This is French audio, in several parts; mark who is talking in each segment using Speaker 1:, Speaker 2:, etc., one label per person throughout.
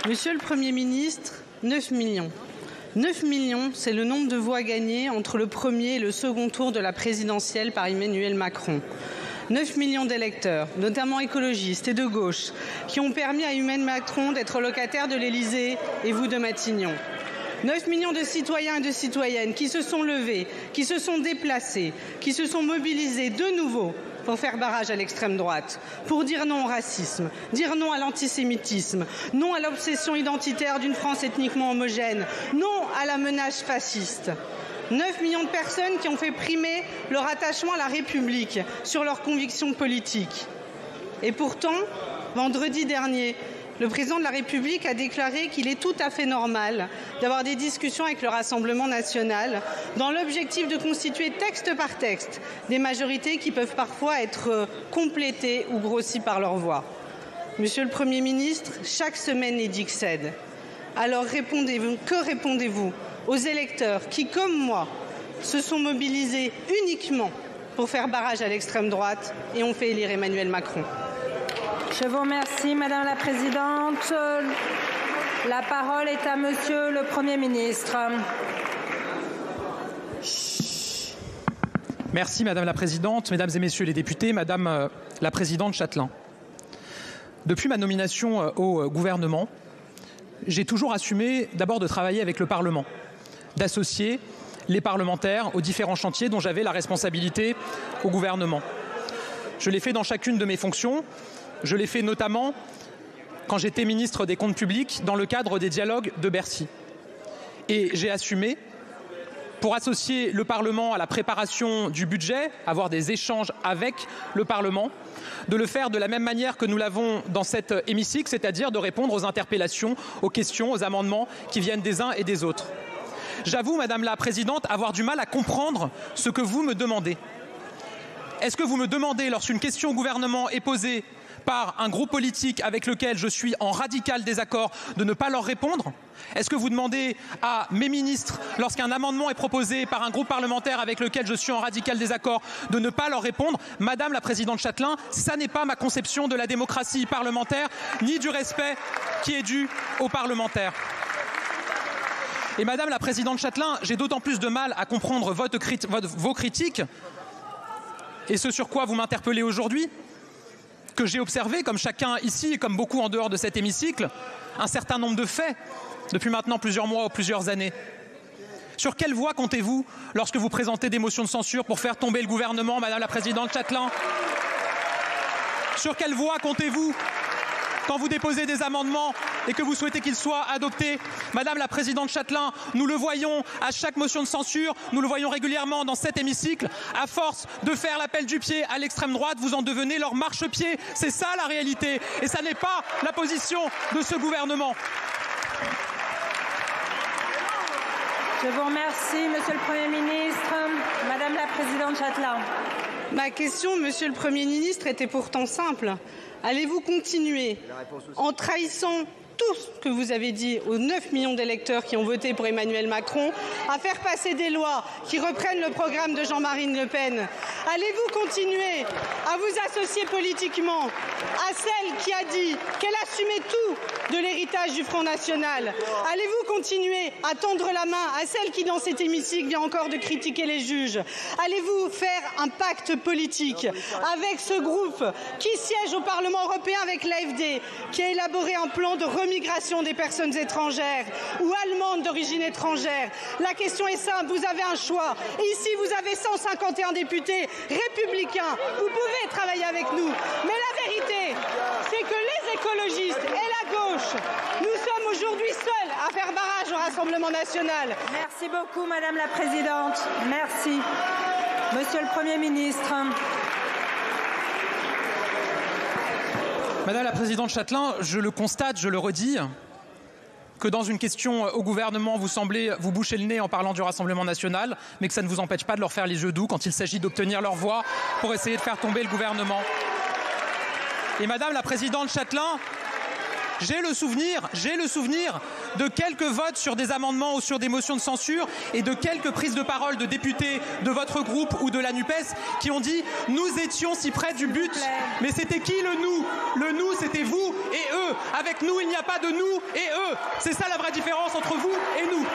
Speaker 1: Monsieur le Premier ministre, 9 millions. 9 millions, c'est le nombre de voix gagnées entre le premier et le second tour de la présidentielle par Emmanuel Macron. 9 millions d'électeurs, notamment écologistes et de gauche, qui ont permis à Emmanuel Macron d'être locataire de l'Élysée et vous de Matignon. 9 millions de citoyens et de citoyennes qui se sont levés, qui se sont déplacés, qui se sont mobilisés de nouveau pour faire barrage à l'extrême droite, pour dire non au racisme, dire non à l'antisémitisme, non à l'obsession identitaire d'une France ethniquement homogène, non à la menace fasciste. 9 millions de personnes qui ont fait primer leur attachement à la République sur leurs convictions politiques. Et pourtant, vendredi dernier, le président de la République a déclaré qu'il est tout à fait normal d'avoir des discussions avec le Rassemblement national dans l'objectif de constituer texte par texte des majorités qui peuvent parfois être complétées ou grossies par leur voix. Monsieur le Premier ministre, chaque semaine est dit que cède. Alors que répondez-vous aux électeurs qui, comme moi, se sont mobilisés uniquement pour faire barrage à l'extrême droite et ont fait élire Emmanuel Macron?
Speaker 2: Je vous remercie, Madame la Présidente. La parole est à Monsieur le Premier ministre.
Speaker 3: Merci, Madame la Présidente, Mesdames et Messieurs les députés, Madame la Présidente Chatelain. Depuis ma nomination au gouvernement, j'ai toujours assumé d'abord de travailler avec le Parlement, d'associer les parlementaires aux différents chantiers dont j'avais la responsabilité au gouvernement. Je l'ai fait dans chacune de mes fonctions. Je l'ai fait notamment quand j'étais ministre des Comptes publics dans le cadre des dialogues de Bercy. Et j'ai assumé, pour associer le Parlement à la préparation du budget, avoir des échanges avec le Parlement, de le faire de la même manière que nous l'avons dans cet hémicycle, c'est-à-dire de répondre aux interpellations, aux questions, aux amendements qui viennent des uns et des autres. J'avoue, Madame la Présidente, avoir du mal à comprendre ce que vous me demandez. Est-ce que vous me demandez, lorsqu'une question au gouvernement est posée par un groupe politique avec lequel je suis en radical désaccord, de ne pas leur répondre? Est-ce que vous demandez à mes ministres, lorsqu'un amendement est proposé par un groupe parlementaire avec lequel je suis en radical désaccord, de ne pas leur répondre? Madame la Présidente Chatelain, ça n'est pas ma conception de la démocratie parlementaire, ni du respect qui est dû aux parlementaires. Et Madame la Présidente Chatelain, j'ai d'autant plus de mal à comprendre vos critiques, et ce sur quoi vous m'interpellez aujourd'hui, que j'ai observé, comme chacun ici et comme beaucoup en dehors de cet hémicycle, un certain nombre de faits depuis maintenant plusieurs mois ou plusieurs années. Sur quelle voie comptez-vous lorsque vous présentez des motions de censure pour faire tomber le gouvernement, Madame la Présidente Chatelain? Sur quelle voie comptez-vous quand vous déposez des amendements et que vous souhaitez qu'ils soient adoptés? Madame la Présidente Chatelain, nous le voyons à chaque motion de censure, nous le voyons régulièrement dans cet hémicycle, à force de faire l'appel du pied à l'extrême droite, vous en devenez leur marchepied. C'est ça la réalité, et ça n'est pas la position de ce gouvernement.
Speaker 2: Je vous remercie, Monsieur le Premier ministre. Madame la Présidente Chatelain.
Speaker 1: Ma question, Monsieur le Premier ministre, était pourtant simple. Allez-vous continuer, en trahissant tout ce que vous avez dit aux 9 millions d'électeurs qui ont voté pour Emmanuel Macron, à faire passer des lois qui reprennent le programme de Jean-Marie Le Pen? Allez-vous continuer à vous associer politiquement à celle qui a dit qu'elle assumait tout de l'héritage du Front National? Allez-vous continuer à tendre la main à celle qui, dans cet hémicycle, vient encore de critiquer les juges? Allez-vous faire un pacte politique avec ce groupe qui siège au Parlement européen avec l'AfD, qui a élaboré un plan de remigration des personnes étrangères ou allemandes d'origine étrangère? La question est simple, vous avez un choix. Ici, vous avez 151 députés républicains. Vous pouvez travailler avec nous. Mais la vérité, c'est que les écologistes et la gauche, nous sommes aujourd'hui seuls à faire barrage au Rassemblement national.
Speaker 2: Merci beaucoup, Madame la Présidente. Merci. Monsieur le Premier ministre.
Speaker 3: Madame la Présidente Chatelain, je le constate, je le redis, que dans une question au gouvernement, vous semblez vous boucher le nez en parlant du Rassemblement national, mais que ça ne vous empêche pas de leur faire les yeux doux quand il s'agit d'obtenir leur voix pour essayer de faire tomber le gouvernement. Et Madame la Présidente Chatelain, j'ai le souvenir de quelques votes sur des amendements ou sur des motions de censure et de quelques prises de parole de députés de votre groupe ou de la NUPES qui ont dit « nous étions si près du but ». Mais c'était qui le nous? Le nous, c'était vous et eux. Avec nous, il n'y a pas de nous et eux. C'est ça la vraie différence entre vous et nous.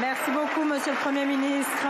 Speaker 2: Merci beaucoup, Monsieur le Premier ministre.